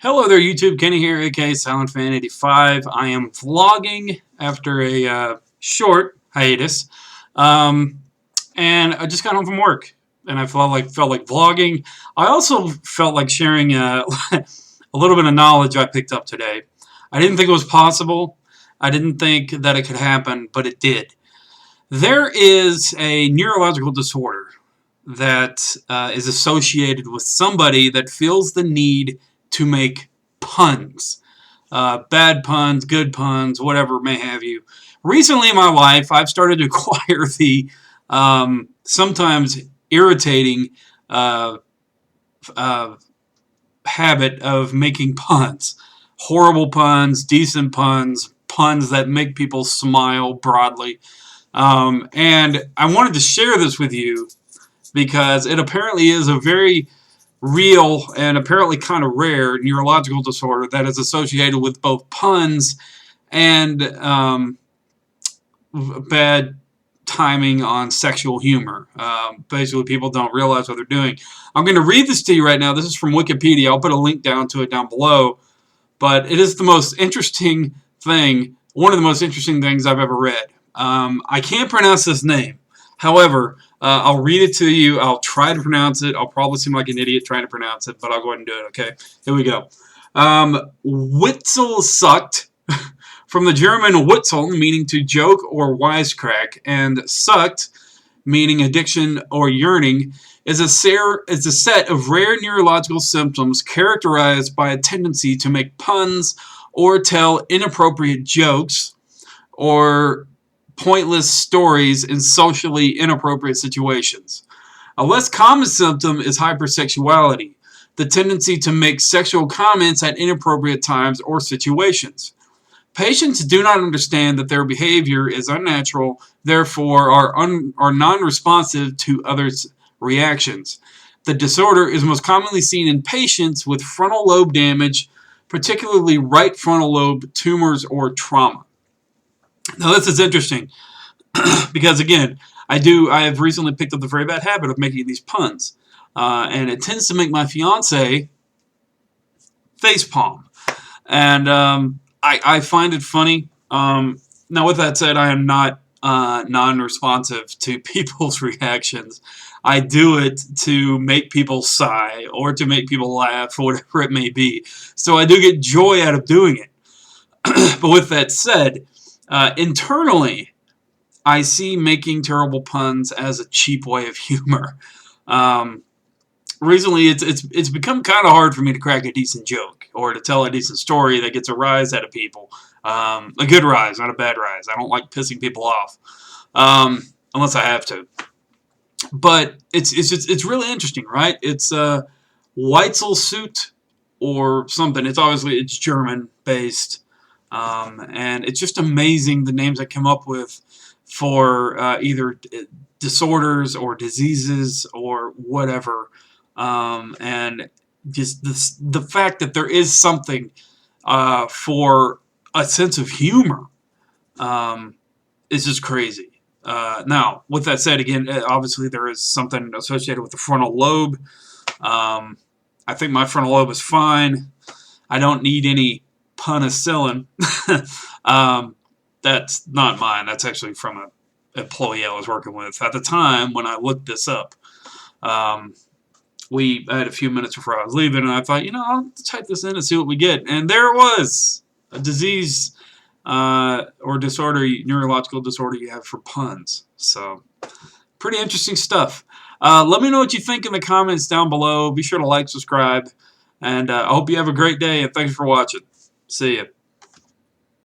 Hello there, YouTube. Kenny here, aka SilentFan85. I am vlogging after a short hiatus, um, and I just got home from work, and I felt like vlogging. I also felt like sharing a little bit of knowledge I picked up today. I didn't think it was possible. I didn't think that it could happen, but it did. There is a neurological disorder that is associated with somebody that feels the need to make puns. Bad puns, good puns, whatever may have you. Recently in my life, I've started to acquire the sometimes irritating uh, uh, habit of making puns. Horrible puns, decent puns, puns that make people smile broadly. And I wanted to share this with you because it apparently is a very real and apparently kind of rare neurological disorder that is associated with both puns and bad timing on sexual humor. Basically, people don't realize what they're doing. I'm going to read this to you right now. This is from Wikipedia. I'll put a link down to it down below. But it is the most interesting thing, one of the most interesting things I've ever read. I can't pronounce this name. However, I'll read it to you. I'll try to pronounce it. I'll probably seem like an idiot trying to pronounce it, but I'll go ahead and do it, okay? Here we go. Witzelsucht, from the German Witzel, meaning to joke or wisecrack, and sucht, meaning addiction or yearning, is a set of rare neurological symptoms characterized by a tendency to make puns or tell inappropriate jokes or pointless stories in socially inappropriate situations. A less common symptom is hypersexuality, the tendency to make sexual comments at inappropriate times or situations. Patients do not understand that their behavior is unnatural, therefore are non-responsive to others' reactions. The disorder is most commonly seen in patients with frontal lobe damage, particularly right frontal lobe tumors or trauma. Now this is interesting because again, I have recently picked up the very bad habit of making these puns, and it tends to make my fiance facepalm, and I find it funny. Now with that said, I am not non-responsive to people's reactions. I do it to make people sigh or to make people laugh or whatever it may be. So I do get joy out of doing it. But with that said, internally, I see making terrible puns as a cheap way of humor. Recently, it's become kind of hard for me to crack a decent joke or to tell a decent story that gets a rise out of people. A good rise, not a bad rise. I don't like pissing people off, unless I have to. But it's really interesting, right? It's Weitzelsucht or something. It's German based, and it's just amazing the names I come up with for either disorders or diseases or whatever, and just the fact that there is something for a sense of humor is just crazy. Now, with that said, again, obviously there is something associated with the frontal lobe. I think my frontal lobe is fine. I don't need any penicillin. That's not mine. That's actually from an employee I was working with at the time when I looked this up. I had a few minutes before I was leaving, and I thought, I'll type this in and see what we get. And there it was, a disease or disorder, neurological disorder you have for puns. So, pretty interesting stuff. Let me know what you think in the comments down below. Be sure to like, subscribe, and I hope you have a great day, and thanks for watching. See ya.